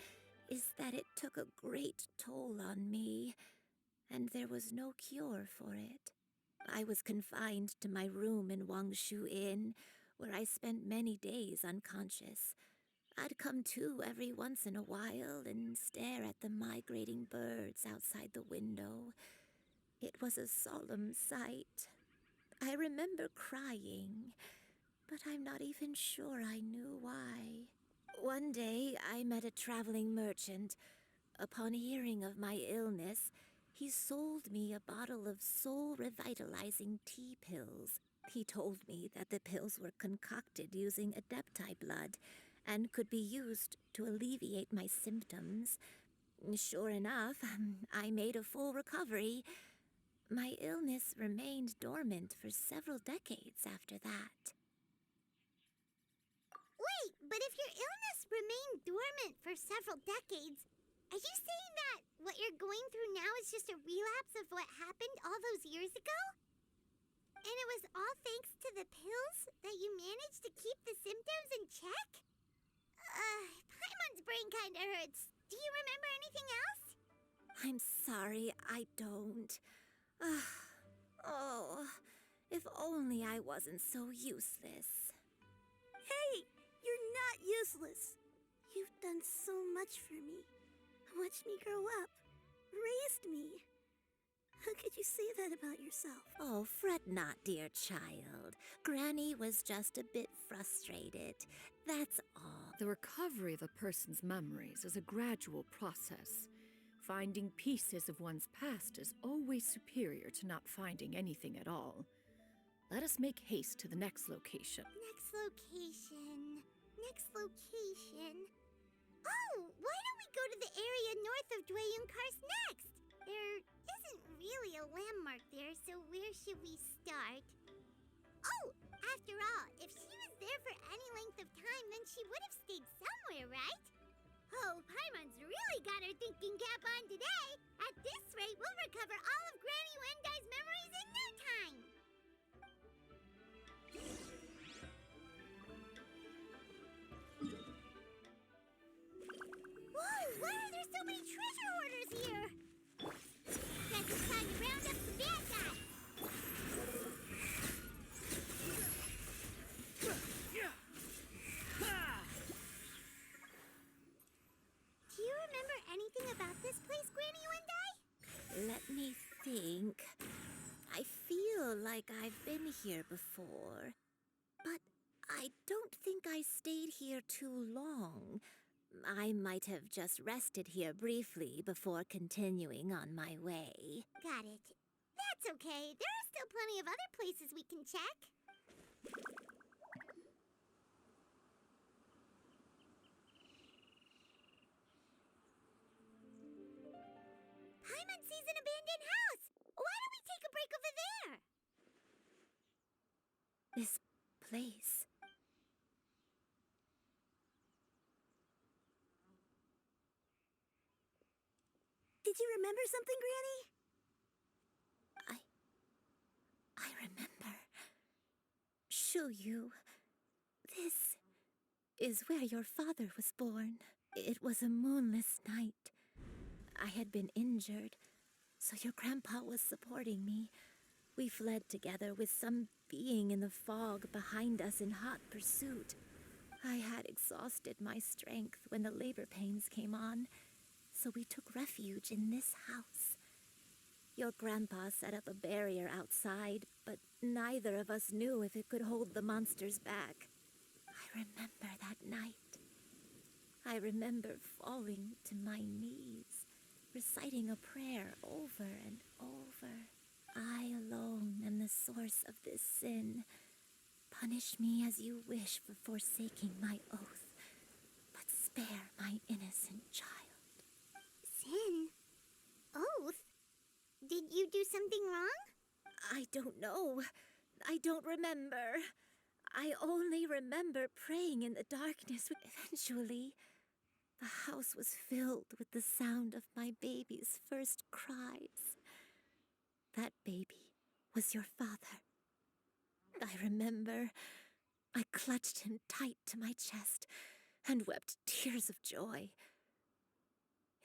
is that it took a great toll on me, and there was no cure for it. I was confined to my room in Wangshu Inn, where I spent many days unconscious. I'd come to every once in a while and stare at the migrating birds outside the window. It was a solemn sight. I remember crying, but I'm not even sure I knew why. One day, I met a traveling merchant. Upon hearing of my illness, he sold me a bottle of soul-revitalizing tea pills. He told me that the pills were concocted using Adepti blood and could be used to alleviate my symptoms. Sure enough, I made a full recovery. My illness remained dormant for several decades after that. Wait, but if your illness remained dormant for several decades, are you saying that what you're going through now is just a relapse of what happened all those years ago? And it was all thanks to the pills that you managed to keep the symptoms in check? Paimon's brain kinda hurts. Do you remember anything else? I'm sorry, I don't. Oh, if only I wasn't so useless. Hey, you're not useless. You've done so much for me. Watched me grow up. Raised me. How could you say that about yourself? Oh, fret not, dear child. Granny was just a bit frustrated. That's all. The recovery of a person's memories is a gradual process. Finding pieces of one's past is always superior to not finding anything at all. Let us make haste to the next location. Next location. Oh, why don't we go to the area north of Dwayunkars next? There isn't really a landmark there, so where should we start? Oh, after all, if she was there for any length of time, then she would have stayed somewhere, right? Oh, Paimon's really got her thinking cap on today. At this rate, we'll recover all of Granny Wendai's memories in no time. Whoa, why are there so many treasure hoarders here? Guess it's time to round up the bad guys. Do you remember anything about this place, Granny Wendai? Let me think. I feel like I've been here before, but I don't think I stayed here too long. I might have just rested here briefly before continuing on my way. Got it. That's okay. There are still plenty of other places we can check. Paimon sees an abandoned house. Why don't we take a break over there? This place. Did you remember something, Granny? I remember. Shuyu, this is where your father was born. It was a moonless night. I had been injured, so your grandpa was supporting me. We fled together with some being in the fog behind us in hot pursuit. I had exhausted my strength when the labor pains came on, so we took refuge in this house. Your grandpa set up a barrier outside, but neither of us knew if it could hold the monsters back. I remember that night. I remember falling to my knees, reciting a prayer over and over. I alone am the source of this sin. Punish me as you wish for forsaking my oath, but spare my innocent child. Sin? Oath? Did you do something wrong? I don't know. I don't remember. I only remember praying in the darkness. Eventually, the house was filled with the sound of my baby's first cries. That baby was your father. I remember I clutched him tight to my chest and wept tears of joy.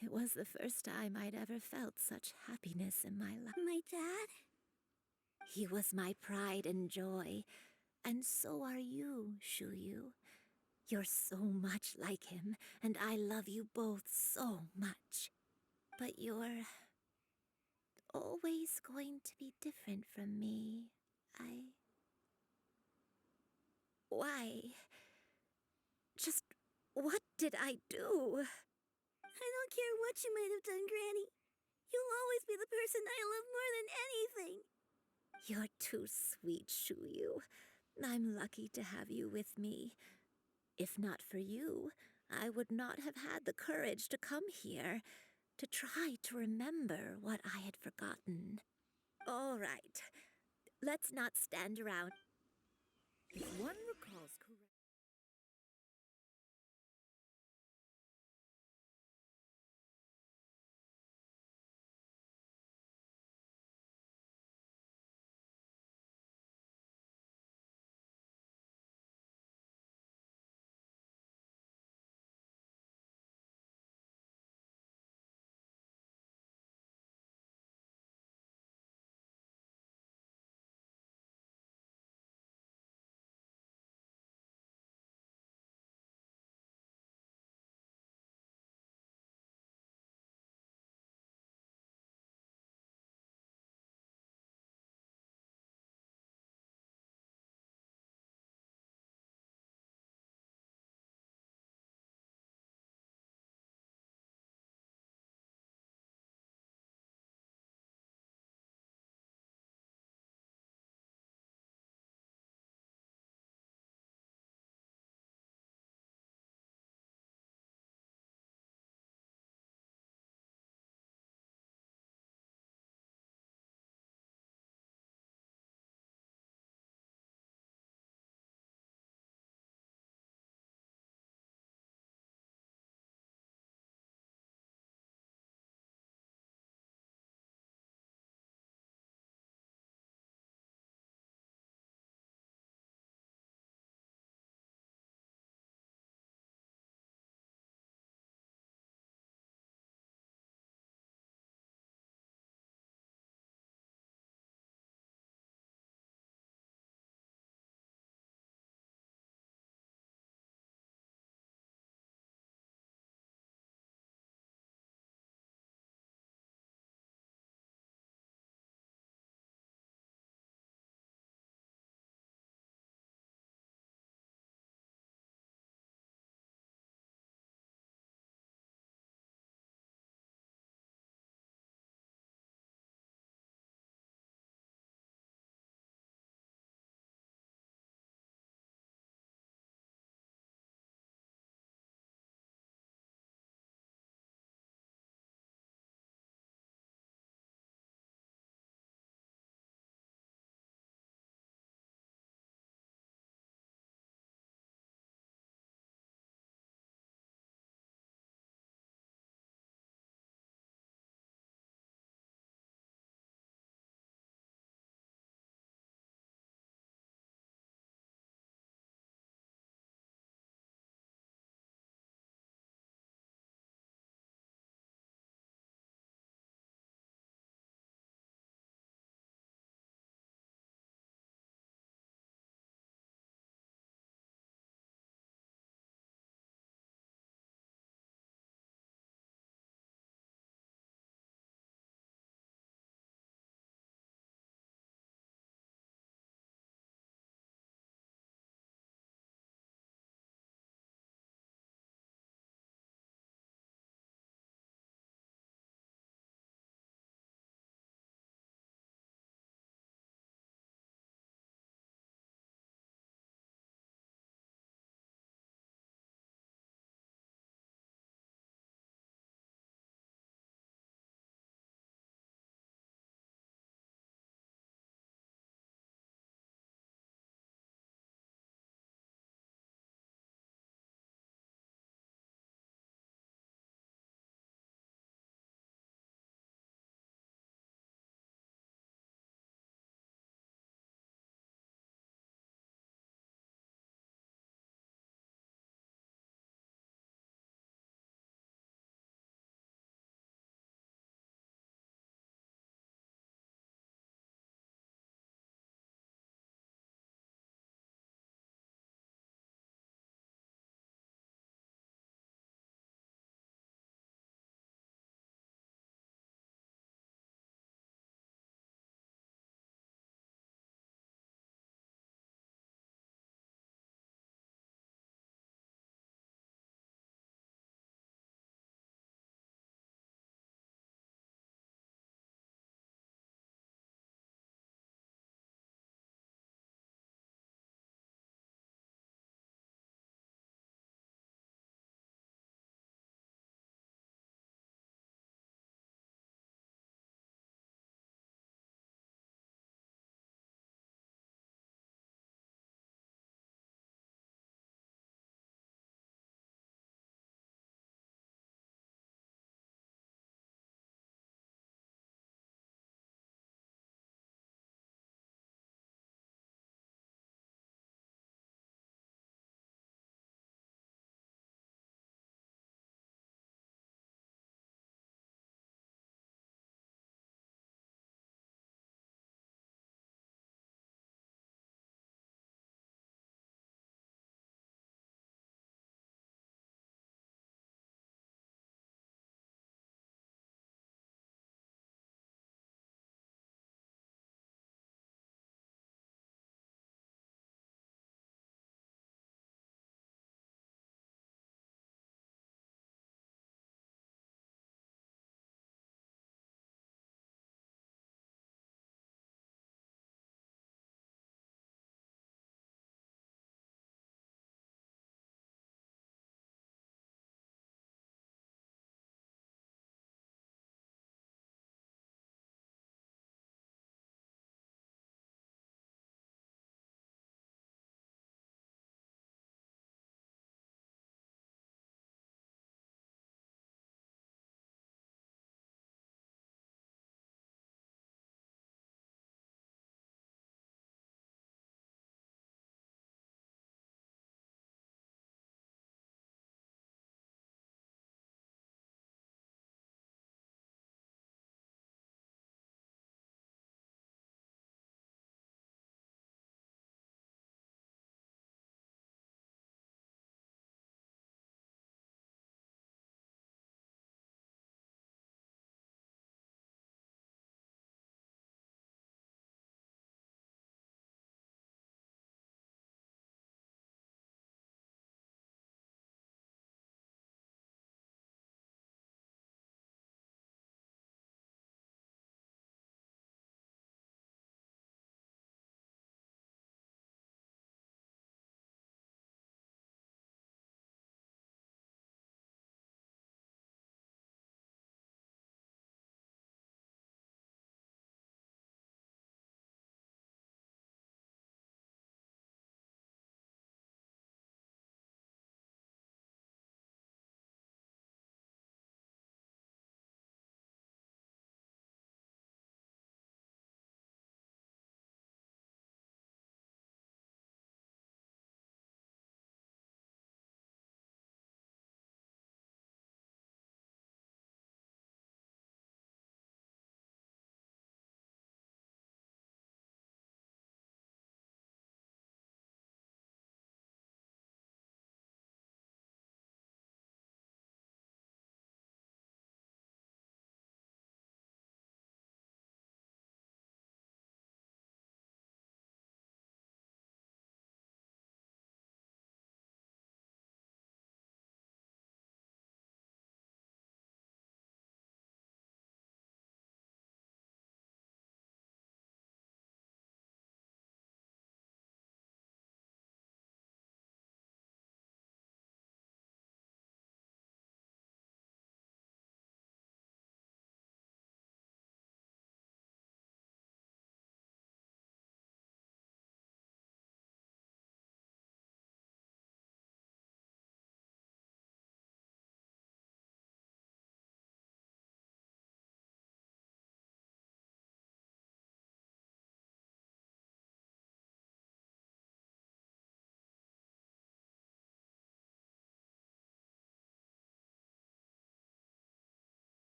It was the first time I'd ever felt such happiness in my life. My dad? He was my pride and joy, and so are you, Shuyu. You're so much like him, and I love you both so much. But you're always going to be different from me. Why? Just what did I do? I don't care what you might have done, Granny. You'll always be the person I love more than anything. You're too sweet, Shuyu. I'm lucky to have you with me. If not for you, I would not have had the courage to come here, to try to remember what I had forgotten. All right, let's not stand around. If one recalls correctly.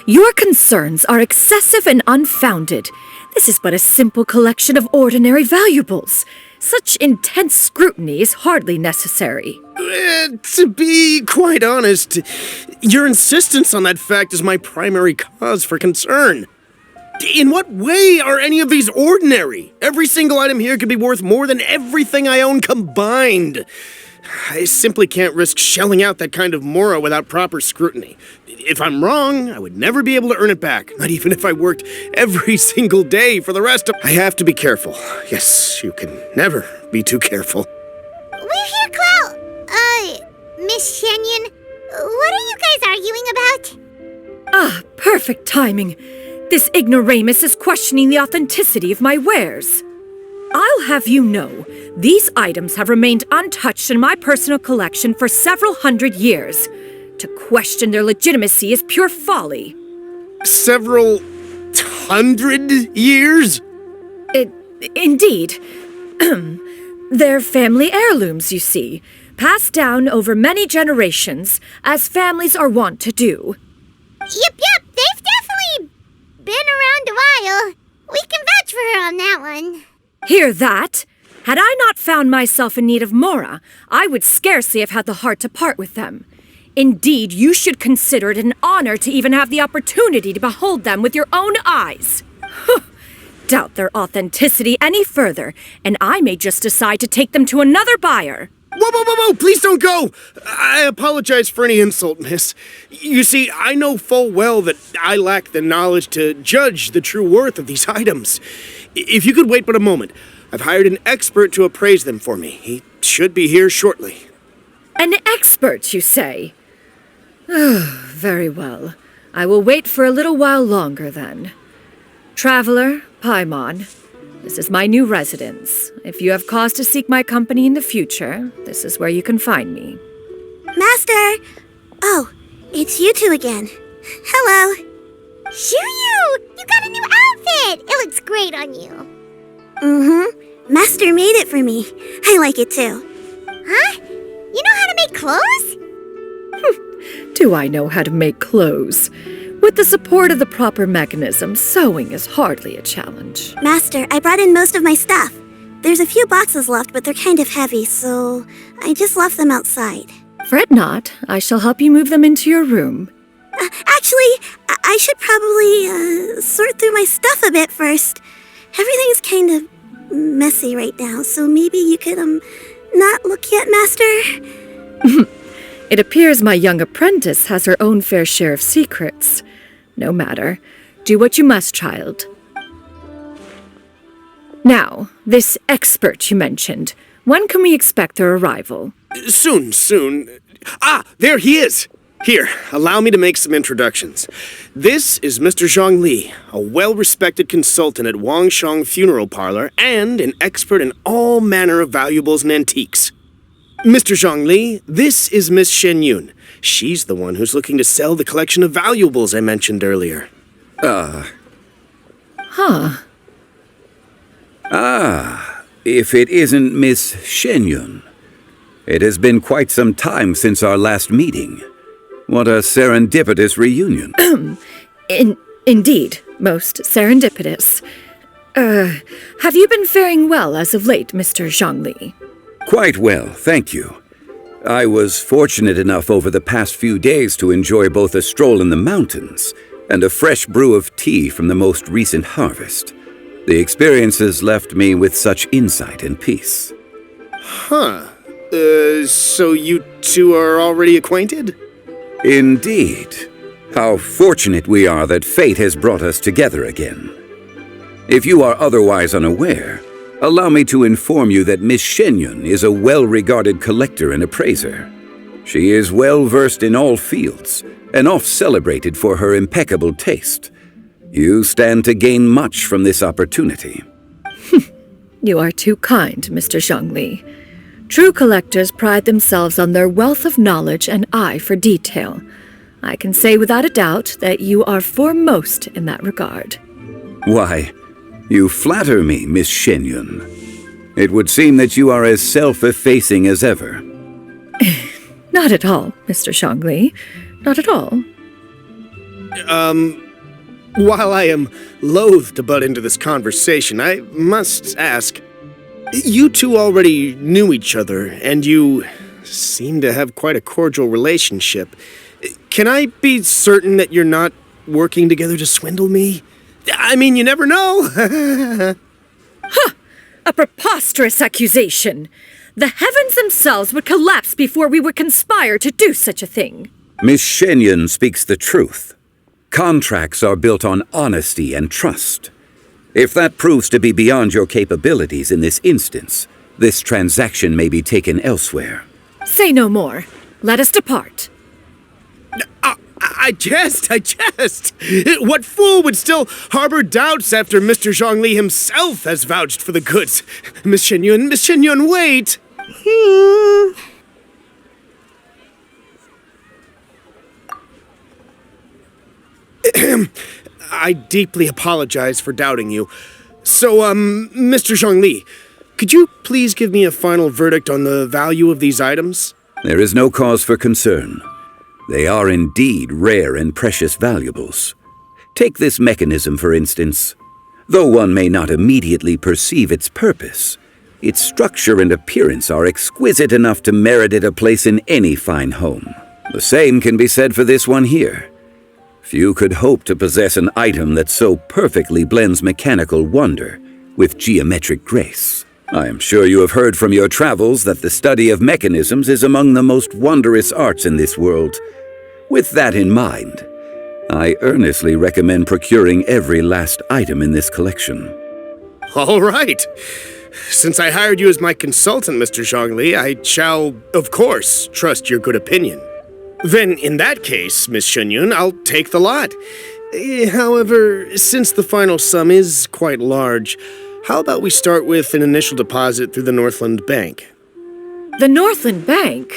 Your concerns are excessive and unfounded. This is but a simple collection of ordinary valuables. Such intense scrutiny is hardly necessary. To be quite honest, your insistence on that fact is my primary cause for concern. In what way are any of these ordinary? Every single item here could be worth more than everything I own combined. I simply can't risk shelling out that kind of mora without proper scrutiny. If I'm wrong, I would never be able to earn it back, not even if I worked every single day for the rest of... I have to be careful. Yes, you can never be too careful. We're here, Cloud. Miss Shenyan, what are you guys arguing about? Ah, perfect timing. This ignoramus is questioning the authenticity of my wares. I'll have you know, these items have remained untouched in my personal collection for several hundred years. To question their legitimacy is pure folly. Several hundred years? Indeed. They're family heirlooms, you see, passed down over many generations, as families are wont to do. Yep, they've definitely been around a while. We can vouch for her on that one. Hear that? Had I not found myself in need of mora, I would scarcely have had the heart to part with them. Indeed, you should consider it an honor to even have the opportunity to behold them with your own eyes. Doubt their authenticity any further, and I may just decide to take them to another buyer. Whoa, please don't go! I apologize for any insult, miss. You see, I know full well that I lack the knowledge to judge the true worth of these items. If you could wait but a moment, I've hired an expert to appraise them for me. He should be here shortly. An expert, you say? Very well. I will wait for a little while longer, then. Traveler, Paimon, this is my new residence. If you have cause to seek my company in the future, this is where you can find me. Master! Oh, it's you two again. Hello. Shoo-you! You got a new outfit! It looks great on you. Mm-hmm. Master made it for me. I like it too. Huh? You know how to make clothes? Do I know how to make clothes? With the support of the proper mechanism, sewing is hardly a challenge. Master, I brought in most of my stuff. There's a few boxes left, but they're kind of heavy, so I just left them outside. Fret not. I shall help you move them into your room. Actually, I should probably sort through my stuff a bit first. Everything's kind of messy right now, so maybe you could, not look yet, Master? It appears my young apprentice has her own fair share of secrets. No matter. Do what you must, child. Now, this expert you mentioned. When can we expect their arrival? Soon. Ah, there he is! Here, allow me to make some introductions. This is Mr. Zhang Li, a well-respected consultant at Wangshang Funeral Parlor and an expert in all manner of valuables and antiques. Mr. Zhang Li, this is Miss Shen Yun. She's the one who's looking to sell the collection of valuables I mentioned earlier. If it isn't Miss Shen Yun. It has been quite some time since our last meeting. What a serendipitous reunion. Indeed, most serendipitous. Have you been faring well as of late, Mr. Zhang Li? Quite well, thank you. I was fortunate enough over the past few days to enjoy both a stroll in the mountains and a fresh brew of tea from the most recent harvest. The experiences left me with such insight and peace. So you two are already acquainted? Indeed. How fortunate we are that fate has brought us together again. If you are otherwise unaware, allow me to inform you that Miss Shenyun is a well-regarded collector and appraiser. She is well-versed in all fields, and oft-celebrated for her impeccable taste. You stand to gain much from this opportunity. You are too kind, Mr. Zhongli. True collectors pride themselves on their wealth of knowledge and eye for detail. I can say without a doubt that you are foremost in that regard. Why, you flatter me, Miss Shenyun. It would seem that you are as self-effacing as ever. Not at all, Mr. Zhongli. Not at all. While I am loath to butt into this conversation, I must ask, you two already knew each other, and you seem to have quite a cordial relationship. Can I be certain that you're not working together to swindle me? I mean, you never know. Huh! A preposterous accusation. The heavens themselves would collapse before we would conspire to do such a thing. Miss Shenyon speaks the truth. Contracts are built on honesty and trust. If that proves to be beyond your capabilities in this instance, this transaction may be taken elsewhere. Say no more. Let us depart. I jest. What fool would still harbor doubts after Mr. Zhongli himself has vouched for the goods? Miss Shenyon, wait! I deeply apologize for doubting you. So, Mr. Zhongli, could you please give me a final verdict on the value of these items? There is no cause for concern. They are indeed rare and precious valuables. Take this mechanism, for instance. Though one may not immediately perceive its purpose, its structure and appearance are exquisite enough to merit it a place in any fine home. The same can be said for this one here. Few could hope to possess an item that so perfectly blends mechanical wonder with geometric grace. I am sure you have heard from your travels that the study of mechanisms is among the most wondrous arts in this world. With that in mind, I earnestly recommend procuring every last item in this collection. All right. Since I hired you as my consultant, Mr. Zhongli, I shall, of course, trust your good opinion. Then, in that case, Miss Shenyon, I'll take the lot. However, since the final sum is quite large, how about we start with an initial deposit through the Northland Bank? The Northland Bank?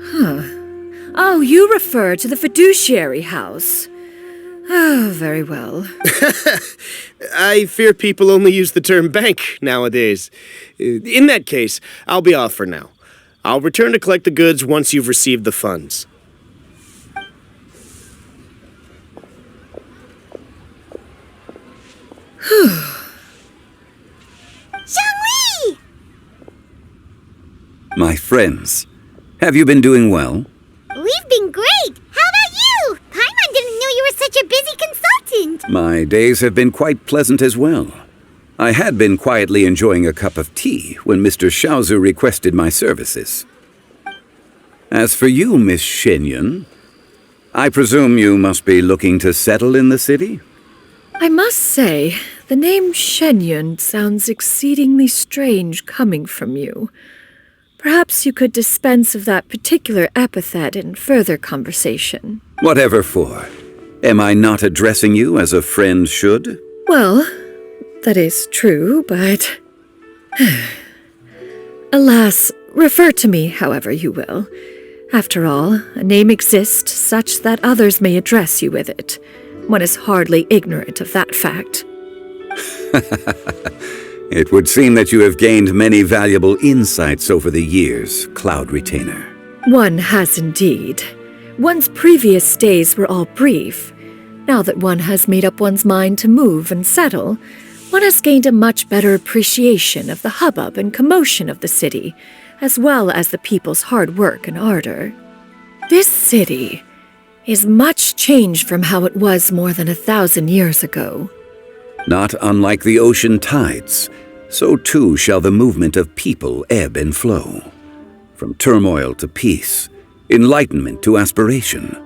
Huh. Oh, you refer to the fiduciary house. Oh, very well. I fear people only use the term bank nowadays. In that case, I'll be off for now. I'll return to collect the goods once you've received the funds. Zhongli! My friends, have you been doing well? We've been great! How about you? Paimon didn't know you were such a busy consultant! My days have been quite pleasant as well. I had been quietly enjoying a cup of tea when Mr. Xiaozu requested my services. As for you, Miss Shenyon, I presume you must be looking to settle in the city? I must say, the name Shenyon sounds exceedingly strange coming from you. Perhaps you could dispense of that particular epithet in further conversation. Whatever for. Am I not addressing you as a friend should? Well, that is true, but... Alas, refer to me however you will. After all, a name exists such that others may address you with it. One is hardly ignorant of that fact. It would seem that you have gained many valuable insights over the years, Cloud Retainer. One has indeed. One's previous days were all brief. Now that one has made up one's mind to move and settle, one has gained a much better appreciation of the hubbub and commotion of the city, as well as the people's hard work and ardor. This city is much changed from how it was more than 1,000 years ago. Not unlike the ocean tides, so too shall the movement of people ebb and flow. From turmoil to peace, enlightenment to aspiration.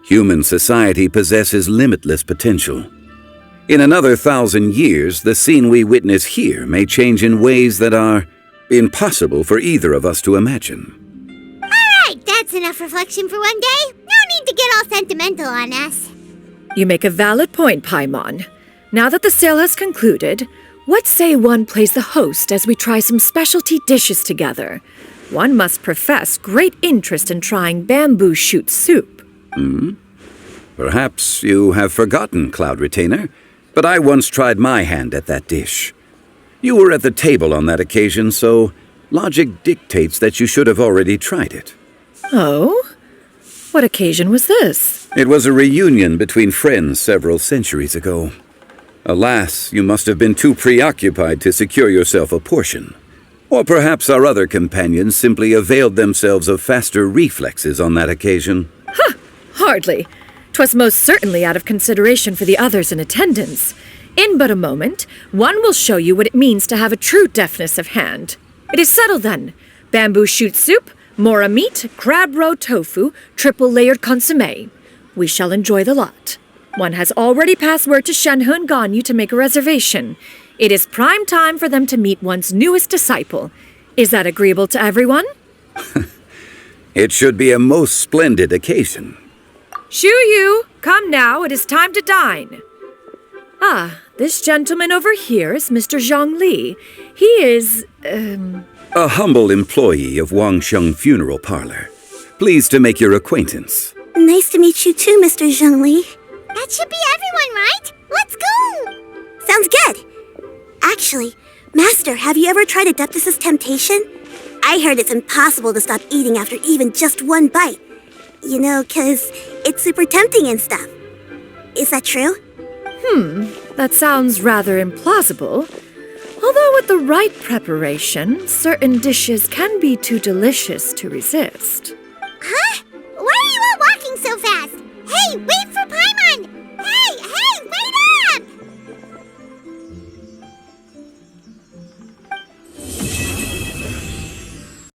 Human society possesses limitless potential. In another 1,000 years, the scene we witness here may change in ways that are impossible for either of us to imagine. All right, that's enough reflection for one day. No need to get all sentimental on us. You make a valid point, Paimon. Now that the sale has concluded, what say one plays the host as we try some specialty dishes together? One must profess great interest in trying bamboo shoot soup. Perhaps you have forgotten, Cloud Retainer, but I once tried my hand at that dish. You were at the table on that occasion, so logic dictates that you should have already tried it. Oh? What occasion was this? It was a reunion between friends several centuries ago. Alas, you must have been too preoccupied to secure yourself a portion. Or perhaps our other companions simply availed themselves of faster reflexes on that occasion. Hardly. 'Twas most certainly out of consideration for the others in attendance. In but a moment, one will show you what it means to have a true deftness of hand. It is settled then. Bamboo shoot soup, mora meat, crab roe tofu, triple-layered consommé. We shall enjoy the lot. One has already passed word to Shenhe and Ganyu to make a reservation. It is prime time for them to meet one's newest disciple. Is that agreeable to everyone? It should be a most splendid occasion. Shu Yu, come now, it is time to dine. Ah, this gentleman over here is Mr. Zhongli. He is, A humble employee of Wangsheng Funeral Parlor. Pleased to make your acquaintance. Nice to meet you too, Mr. Zhongli. That should be everyone, right? Let's go! Sounds good. Actually, Master, have you ever tried Adeptus' temptation? I heard it's impossible to stop eating after even just one bite. You know, 'cause it's super tempting and stuff. Is that true? That sounds rather implausible. Although with the right preparation, certain dishes can be too delicious to resist.